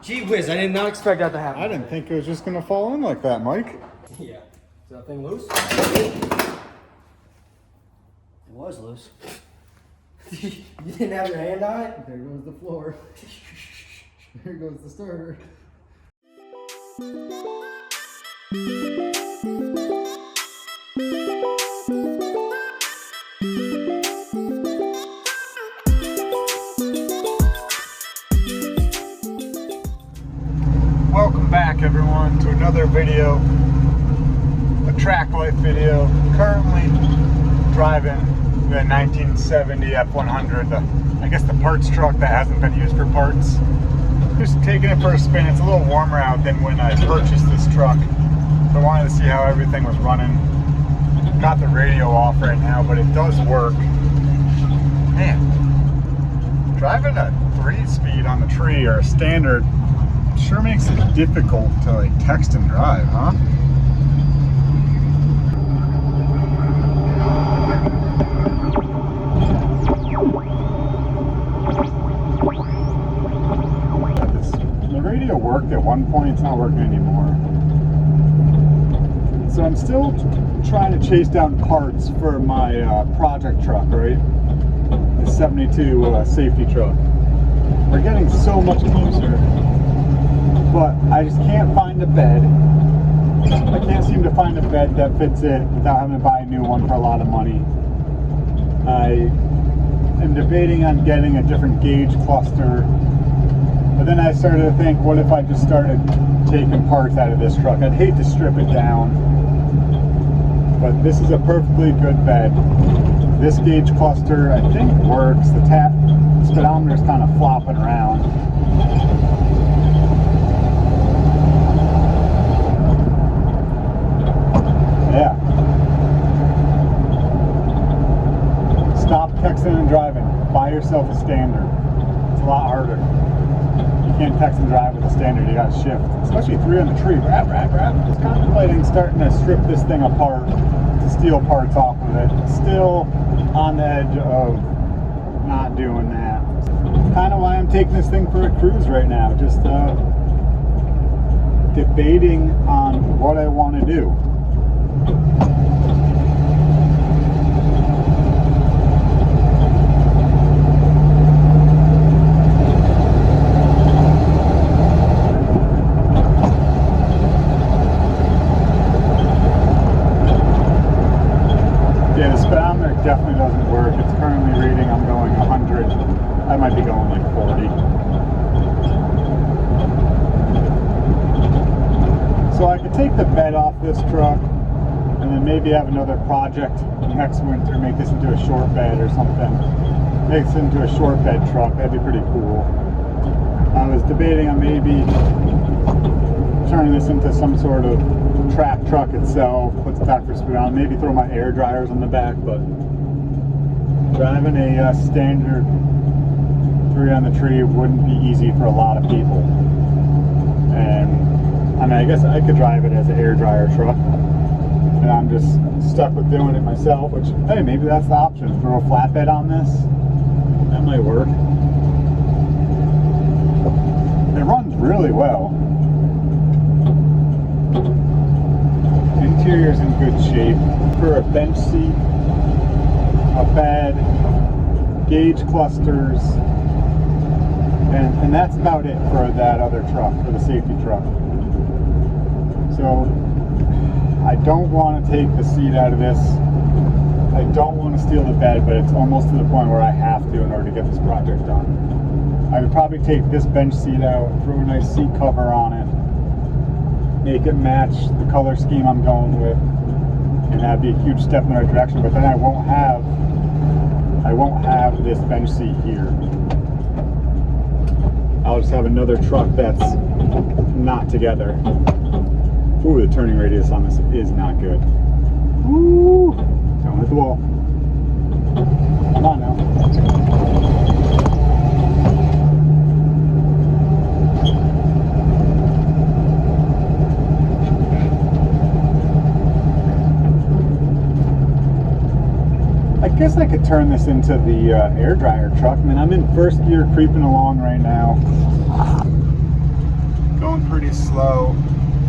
Gee whiz, I did not expect that to happen. I didn't think it was just gonna fall in like that, Mike. Yeah. Is that thing loose? It was loose. You didn't have your hand on it? There goes the floor. There goes the starter. Welcome back, everyone, to another video, a track life video. Currently driving the 1970 F100, I guess the parts truck that hasn't been used for parts. Just taking it for a spin. It's a little warmer out than when I purchased this truck, so I wanted to see how everything was running. Got the radio off right now, but it does work. Man, driving a 3-speed on the tree or a standard sure makes it difficult to like text and drive, huh? The radio worked at one point, it's not working anymore. So I'm still trying to chase down parts for my project truck, right? The 72 safety truck. We're getting so much closer. But I just can't find a bed. I can't seem to find a bed that fits it without having to buy a new one for a lot of money. I am debating on getting a different gauge cluster. But then I started to think, what if I just started taking parts out of this truck? I'd hate to strip it down. But this is a perfectly good bed. This gauge cluster, I think, works. The speedometer is kind of flopping around. Yeah. Stop texting and driving. Buy yourself a standard. It's a lot harder. You can't text and drive with a standard. You gotta shift. Especially 3 on the tree. Rap, rap, rap. Just contemplating starting to strip this thing apart to steal parts off of it. Still on the edge of not doing that. Kind of why I'm taking this thing for a cruise right now. Just debating on what I want to do. Yeah, the speedometer definitely doesn't work. It's currently reading I'm going 100. I might be going like 40. So I could take the bed off this truck and then maybe have another project next winter, make this into a short bed or something. Make this into a short bed truck. That'd be pretty cool. I was debating on maybe turning this into some sort of track truck itself, put the tire for speed on, maybe throw my air dryers on the back, but driving a standard 3 on the tree wouldn't be easy for a lot of people. And I mean, I guess I could drive it as an air dryer truck, and I'm just stuck with doing it myself, which, hey, maybe that's the option. Throw a flatbed on this, that might work. It runs really well. Interior's in good shape. For a bench seat, a bed, gauge clusters, and that's about it for that other truck, for the safety truck. So I don't want to take the seat out of this. I don't want to steal the bed, but it's almost to the point where I have to in order to get this project done. I would probably take this bench seat out, throw a nice seat cover on it, make it match the color scheme I'm going with, and that'd be a huge step in the right direction. But then I won't have this bench seat here. I'll just have another truck that's not together. Ooh, the turning radius on this is not good. Ooh, don't hit the wall. Come on now. I guess I could turn this into the air dryer truck. I mean, I'm in first gear creeping along right now. pretty slow.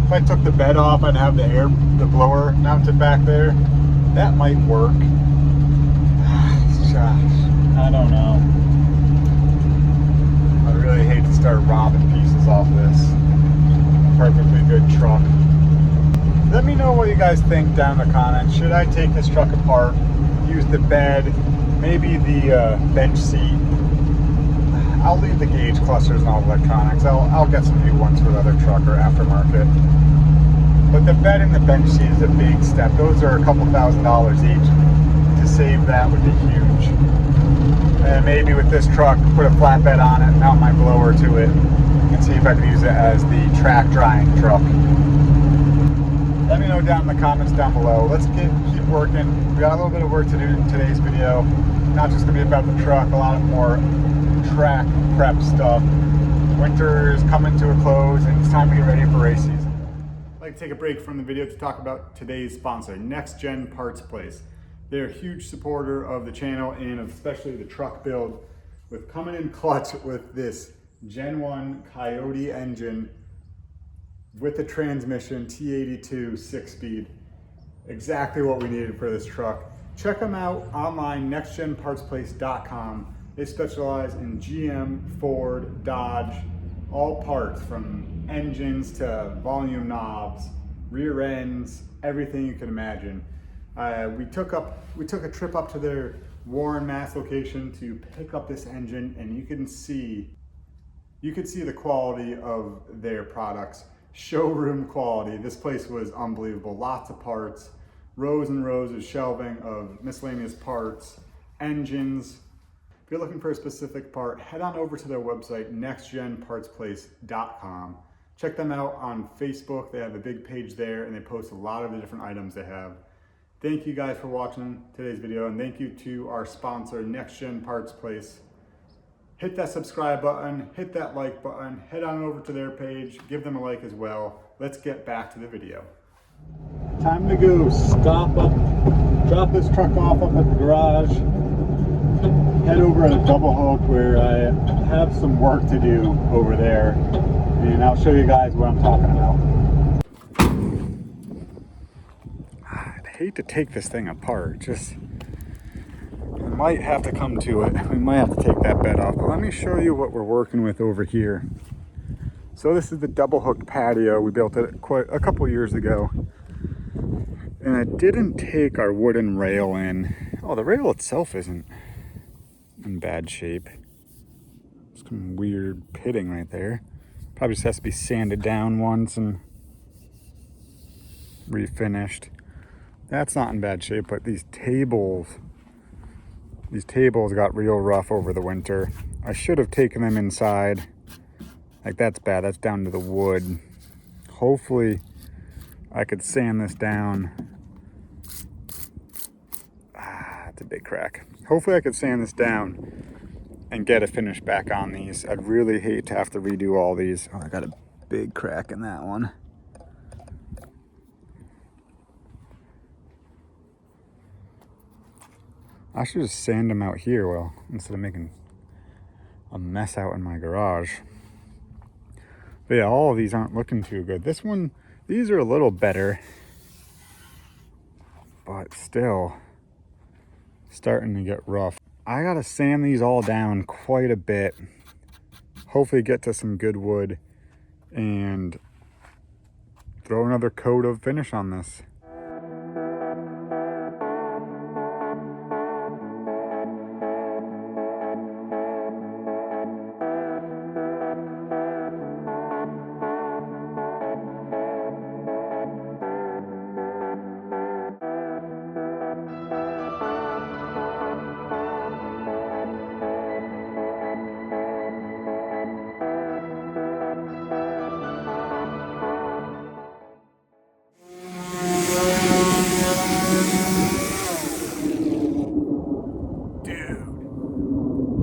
If I took the bed off, I'd have the blower mounted back there. That might work. Gosh, I don't know. I really hate to start robbing pieces off this perfectly good truck. Let me know what you guys think down in the comments. Should I take this truck apart, use the bed, maybe the bench seat? I'll leave the gauge clusters and all electronics. I'll get some new ones for the other truck or aftermarket. But the bed and the bench seat is a big step. Those are a couple $1,000s each. To save that would be huge. And maybe with this truck, put a flatbed on it, mount my blower to it, and see if I can use it as the track drying truck. Let me know down in the comments down below. Let's keep working. We got a little bit of work to do in today's video. Not just gonna be about the truck, a lot more track prep stuff. Winter is coming to a close and it's time to get ready for race season. I'd like to take a break from the video to talk about today's sponsor, Next Gen Parts Place. They're a huge supporter of the channel and especially the truck build, with coming in clutch with this Gen 1 Coyote engine with the transmission T82 6-speed. Exactly what we needed for this truck. Check them out online, nextgenpartsplace.com. They specialize in GM, Ford, Dodge, all parts from engines to volume knobs, rear ends, everything you can imagine. We took a trip up to their Warren, Mass location to pick up this engine, and you could see the quality of their products. Showroom quality. This place was unbelievable. Lots of parts, rows and rows of shelving of miscellaneous parts, engines. If you're looking for a specific part, head on over to their website, nextgenpartsplace.com. Check them out on Facebook. They have a big page there and they post a lot of the different items they have. Thank you guys for watching today's video, and thank you to our sponsor, Next Gen Parts Place. Hit that subscribe button, hit that like button, head on over to their page, give them a like as well. Let's get back to the video. Time to go stop up, drop this truck off up at the garage, head over at a double hook where I have some work to do over there, and I'll show you guys what I'm talking about. I hate to take this thing apart, we might have to come to it. We might have to take that bed off, but let me show you what we're working with over here. So this is the double hooked patio. We built it quite a couple years ago, and I didn't take our wooden rail in. Oh, the rail itself isn't in bad shape. Some weird pitting right there. Probably just has to be sanded down once and refinished. That's not in bad shape, but these tables got real rough over the winter. I should have taken them inside. Like, that's bad. That's down to the wood. Hopefully I could sand this down. It's a big crack. Hopefully I could sand this down and get a finish back on these. I'd really hate to have to redo all these. Oh, I got a big crack in that one. I should just sand them out here, well, instead of making a mess out in my garage. But yeah, all of these aren't looking too good. This one, these are a little better, but still starting to get rough. I gotta sand these all down quite a bit. Hopefully get to some good wood and throw another coat of finish on this.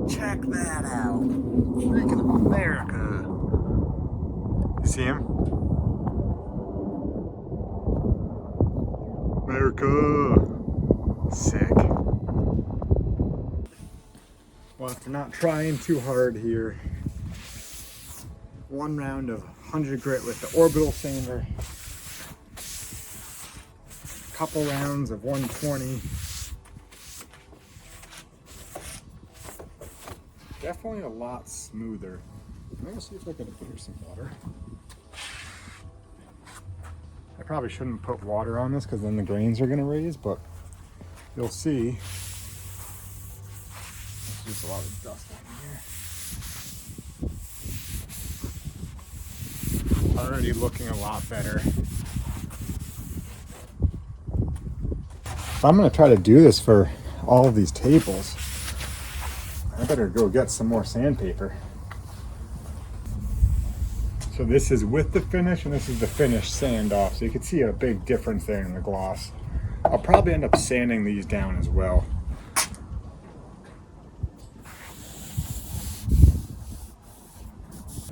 Check that out. Freaking America. You see him? America. Sick. Well, after not trying too hard here, 1 round of 100 grit with the orbital sander. A couple rounds of 120. Definitely a lot smoother. I'm gonna see if I can put here some water. I probably shouldn't put water on this because then the grains are gonna raise, but you'll see. There's just a lot of dust on here. Already looking a lot better. If I'm gonna try to do this for all of these tables, I better go get some more sandpaper. So this is with the finish and this is the finished sand off. So you can see a big difference there in the gloss. I'll probably end up sanding these down as well.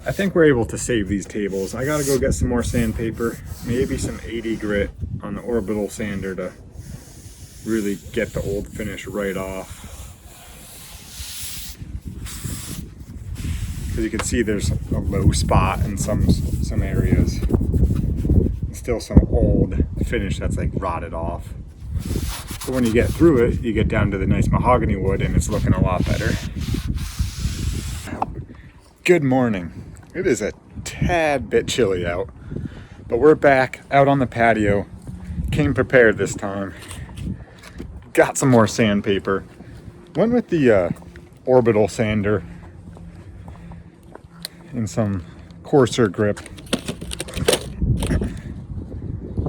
I think we're able to save these tables. I gotta go get some more sandpaper, maybe some 80 grit on the orbital sander to really get the old finish right off. Because you can see there's a low spot in some areas. Still some old finish that's like rotted off. But when you get through it, you get down to the nice mahogany wood and it's looking a lot better. Good morning. It is a tad bit chilly out, but we're back out on the patio. Came prepared this time. Got some more sandpaper. Went with the orbital sander in some coarser grip.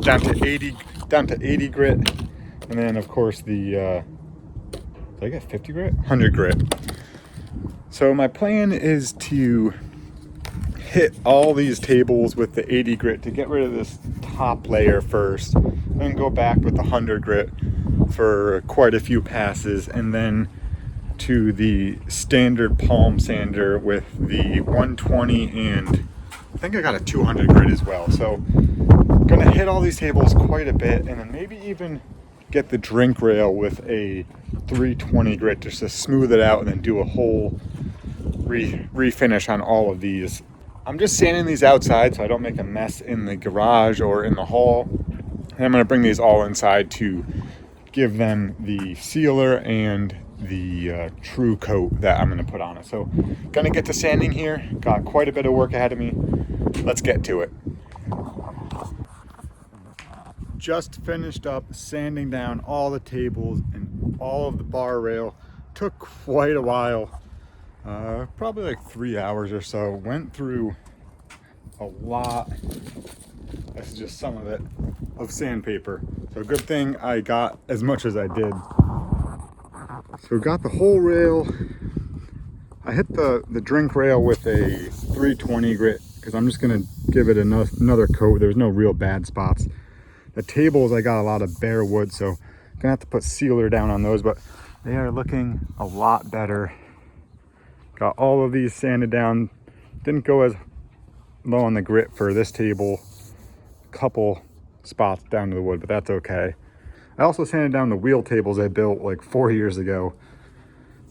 Down to 80 grit, and then of course the did I get 50 grit? 100 grit. So my plan is to hit all these tables with the 80 grit to get rid of this top layer first, then go back with the 100 grit for quite a few passes, and then to the standard palm sander with the 120, and I think I got a 200 grit as well. So gonna hit all these tables quite a bit, and then maybe even get the drink rail with a 320 grit just to smooth it out, and then do a whole refinish on all of these. I'm just sanding these outside so I don't make a mess in the garage or in the hall. And I'm gonna bring these all inside to give them the sealer and the true coat that I'm gonna put on it. So gonna get to sanding here. Got quite a bit of work ahead of me. Let's get to it. Just finished up sanding down all the tables and all of the bar rail. Took quite a while, probably like 3 hours or so. Went through a lot, this is just some of it, of sandpaper. So good thing I got as much as I did. So got the whole rail. I hit the drink rail with a 320 grit because I'm just gonna give it another coat. There's no real bad spots. The tables, I got a lot of bare wood, so I'm gonna have to put sealer down on those, but they are looking a lot better. Got all of these sanded down. Didn't go as low on the grit for this table. Couple spots down to the wood, but that's okay. I also sanded down the wheel tables I built like 4 years ago.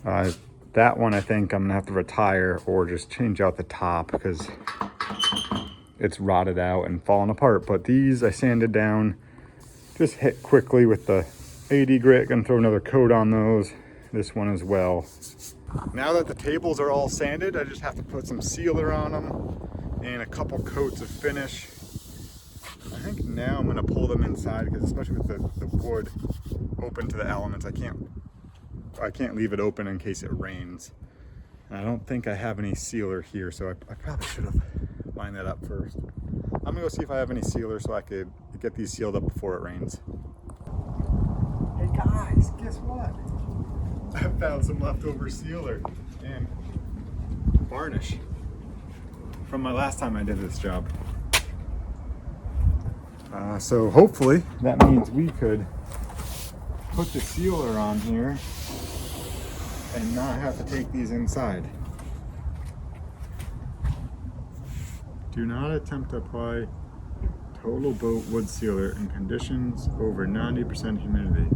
That one I think I'm gonna have to retire or just change out the top because it's rotted out and fallen apart. But these I sanded down, just hit quickly with the 80 grit. Gonna throw another coat on those, this one as well. Now that the tables are all sanded, I just have to put some sealer on them and a couple coats of finish. I think now I'm gonna pull them inside because especially with the wood open to the elements, I can't leave it open in case it rains. And I don't think I have any sealer here, so I probably should have lined that up first. I'm gonna go see if I have any sealer so I could get these sealed up before it rains. Hey guys, guess what? I found some leftover sealer and varnish from my last time I did this job. So hopefully that means we could put the sealer on here and not have to take these inside. Do not attempt to apply total boat wood sealer in conditions over 90% humidity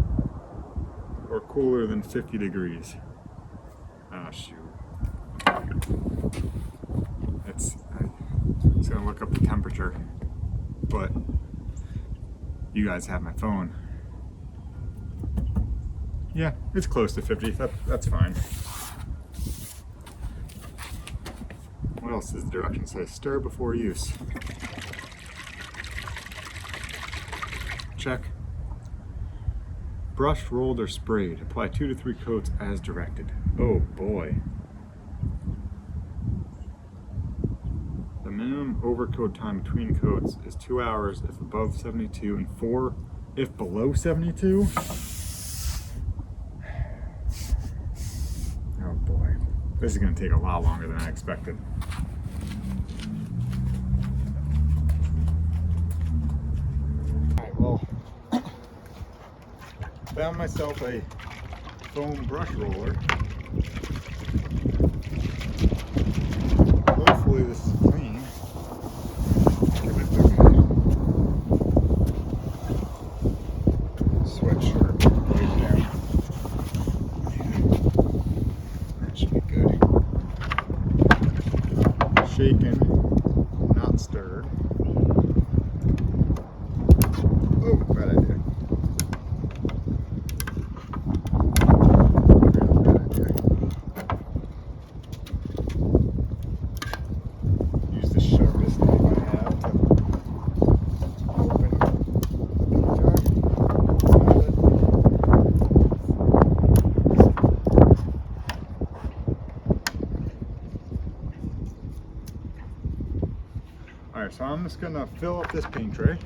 or cooler than 50 degrees. Ah, shoot. gonna look up the temperature, but you guys have my phone. Yeah, it's close to 50. That's fine. What else does the direction say? Stir before use. Check. Brushed, rolled, or sprayed. Apply 2 to 3 coats as directed. Oh boy. The minimum overcoat time between coats is 2 hours if above 72 and 4 if below 72. Oh boy. This is going to take a lot longer than I expected. Alright, well, found myself a foam brush roller. Hopefully this is clean. Give it the sweatshirt right down. That should be good. Shaken, not stirred. Oh, bad idea. Use the sharpest knife I have to open the jar. Alright, so I'm just gonna fill up this paint tray.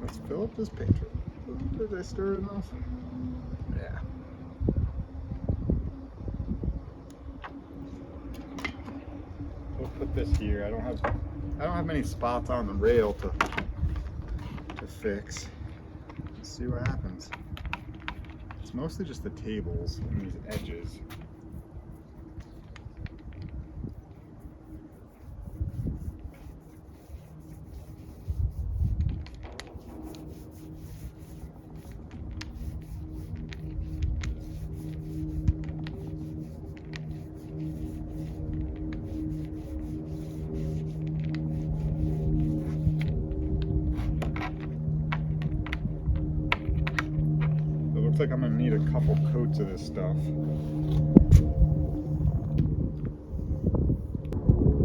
Let's fill up this paint tray. Did I stir it enough? Yeah. We'll put this here. I don't have many spots on the rail to fix. Let's see what happens. It's mostly just the tables and these edges. Looks like I'm gonna need a couple coats of this stuff.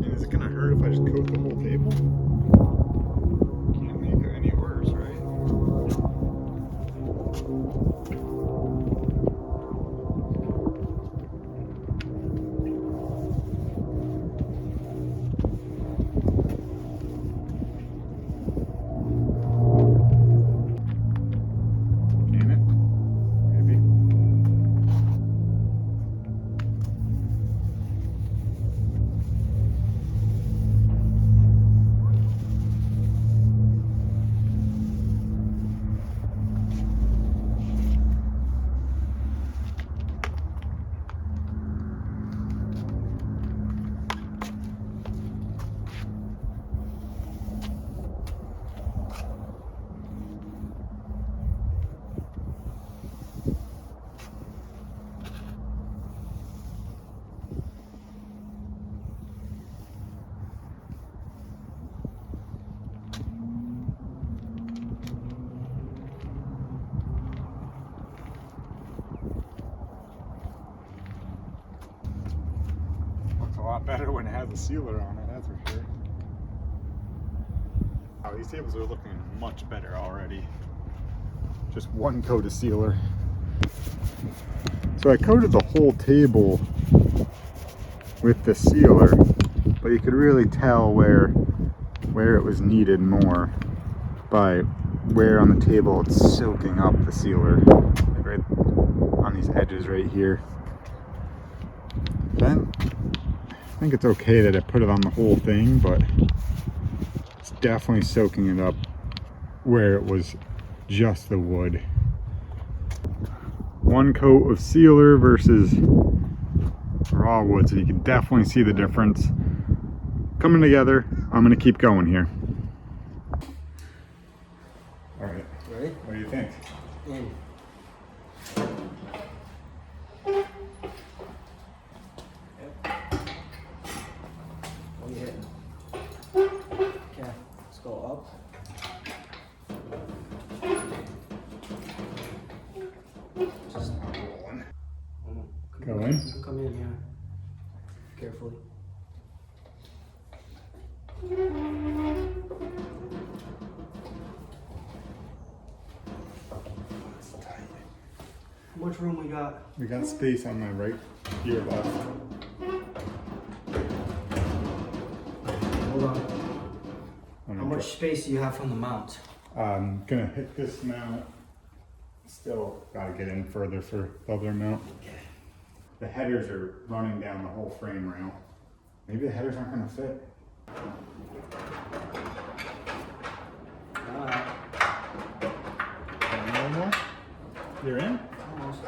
And is it gonna hurt if I just coat the whole table? Can't make it any worse, right? A lot better when it has a sealer on it, that's for sure. Oh, these tables are looking much better already. Just one coat of sealer. So I coated the whole table with the sealer, but you could really tell where it was needed more by where on the table it's soaking up the sealer, like right on these edges right here. Then I think it's okay that I put it on the whole thing, but it's definitely soaking it up where it was just the wood. One coat of sealer versus raw wood, so you can definitely see the difference coming together. I'm gonna keep going here. All right, Ready? what do you think? In. What are you hitting? How much room we got? We got space on my right here left. Hold on. How much space do you have from the mount? I'm gonna hit this mount. Still gotta get in further for the other mount. Okay. The headers are running down the whole frame rail. Maybe the headers aren't gonna fit. A little more? You're in? Almost.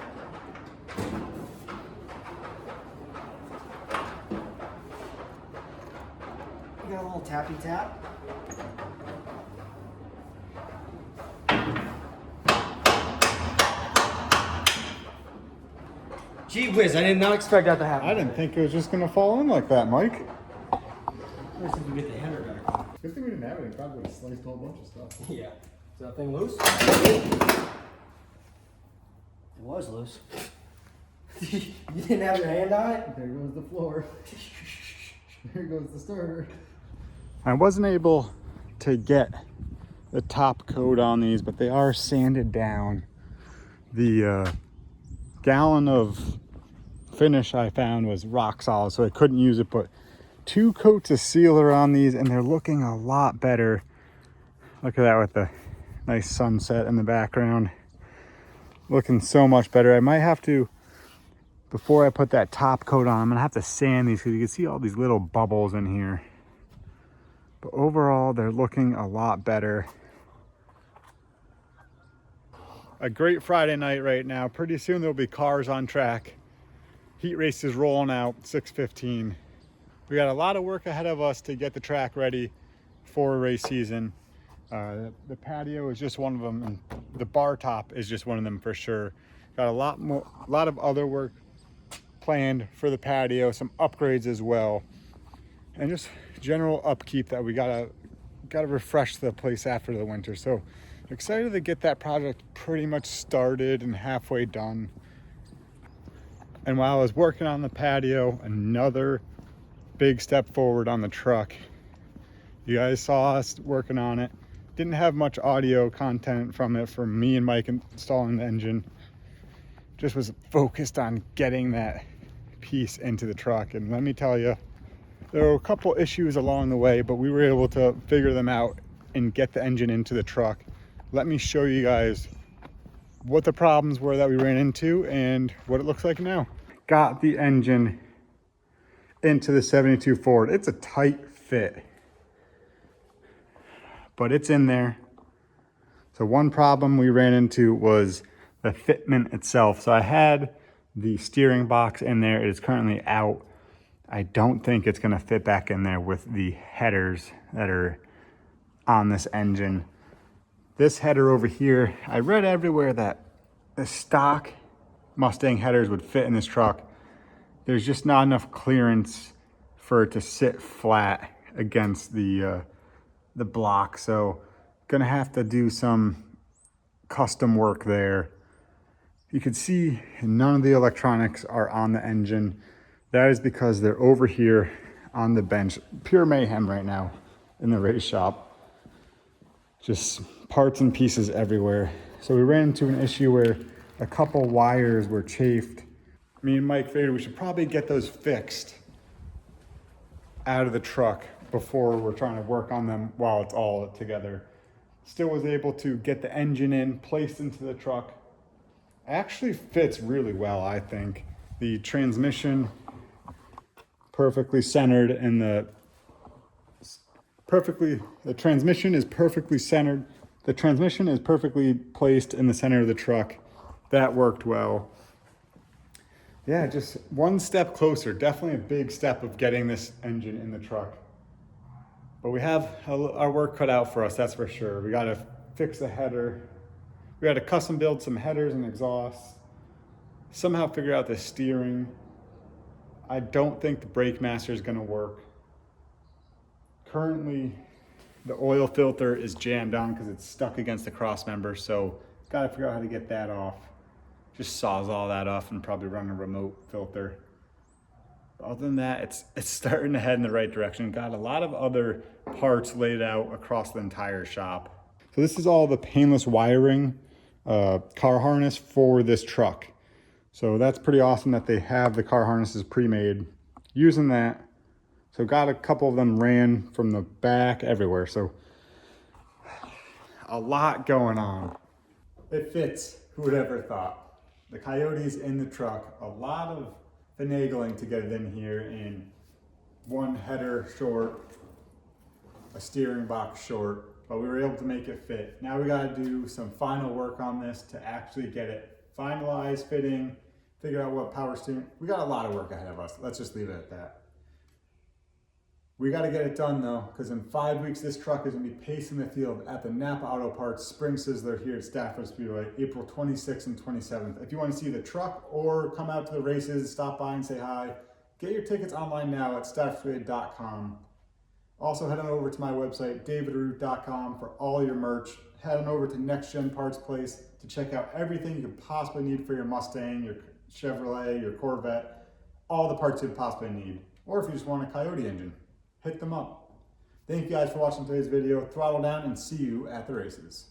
You got a little tappy tap? Gee whiz, I did not expect that to happen. I didn't think it was just gonna fall in like that, Mike. Let's see if we get the header back. Good thing we didn't have it. Probably would have sliced Sliced a whole bunch of stuff. Yeah. Is that thing loose? It was loose. You didn't have your hand on it? There goes the floor. There goes the starter. I wasn't able to get the top coat on these, but they are sanded down. The gallon of finish I found was rock solid, so I couldn't use it, but 2 coats of sealer on these and they're looking a lot better. Look at that with the nice sunset in the background. Looking so much better. I might have to, before I put that top coat on, I'm gonna have to sand these because you can see all these little bubbles in here. But overall, they're looking a lot better. A great Friday night right now. Pretty soon there'll be cars on track. Heat race is rolling out, 6:15. We got a lot of work ahead of us to get the track ready for race season. The patio is just one of them, and the bar top is just one of them for sure. Got a lot of other work planned for the patio, some upgrades as well, and just general upkeep that we gotta refresh the place after the winter. So excited to get that project pretty much started and halfway done. And while I was working on the patio, another big step forward on the truck. You guys saw us working on it. Didn't have much audio content from it for me and Mike installing the engine. Just was focused on getting that piece into the truck. And let me tell you, there were a couple issues along the way, but we were able to figure them out and get the engine into the truck. Let me show you guys what the problems were that we ran into and what it looks like now. Got the engine into the 72 Ford. It's a tight fit, but it's in there. So one problem we ran into was the fitment itself. So I had the steering box in there. It is currently out. I don't think it's gonna fit back in there with the headers that are on this engine. This header over here, I read everywhere that the stock Mustang headers would fit in this truck. There's just not enough clearance for it to sit flat against the block. So gonna have to do some custom work there. You can see none of the electronics are on the engine. That is because they're over here on the bench. Pure mayhem right now in the race shop. Just parts and pieces everywhere. So we ran into an issue where a couple wires were chafed. Me and Mike figured we should probably get those fixed out of the truck before we're trying to work on them while it's all together. Still was able to get the engine in, placed into the truck. Actually fits really well, I think. The transmission perfectly centered and the transmission is perfectly centered. The transmission is perfectly placed in the center of the truck. That worked well. Yeah, just one step closer. Definitely a big step of getting this engine in the truck. But we have our work cut out for us, that's for sure. We gotta fix the header. We gotta custom build some headers and exhausts. Somehow figure out the steering. I don't think the brake master is gonna work. Currently, the oil filter is jammed on because it's stuck against the cross member, so gotta figure out how to get that off. Just saws all that off and probably run a remote filter. Other than that, it's starting to head in the right direction. Got a lot of other parts laid out across the entire shop. So this is all the painless wiring car harness for this truck. So that's pretty awesome that they have the car harnesses pre-made. Using that, so got a couple of them ran from the back everywhere. So a lot going on. It fits, who would ever thought. The Coyote's in the truck, a lot of finagling to get it in here, and one header short, a steering box short, but we were able to make it fit. Now we gotta do some final work on this to actually get it finalized, fitting, figure out what power steering. We got a lot of work ahead of us. Let's just leave it at that. We got to get it done though, because in 5 weeks, this truck is going to be pacing the field at the Napa Auto Parts Spring Sizzler here at Stafford Speedway, April 26th and 27th. If you want to see the truck or come out to the races, stop by and say hi, get your tickets online now at staffordspeedway.com. Also head on over to my website, davidroot.com, for all your merch. Head on over to Next Gen Parts Place to check out everything you could possibly need for your Mustang, your Chevrolet, your Corvette, all the parts you'd possibly need. Or if you just want a Coyote engine, hit them up. Thank you guys for watching today's video. Throttle down and see you at the races.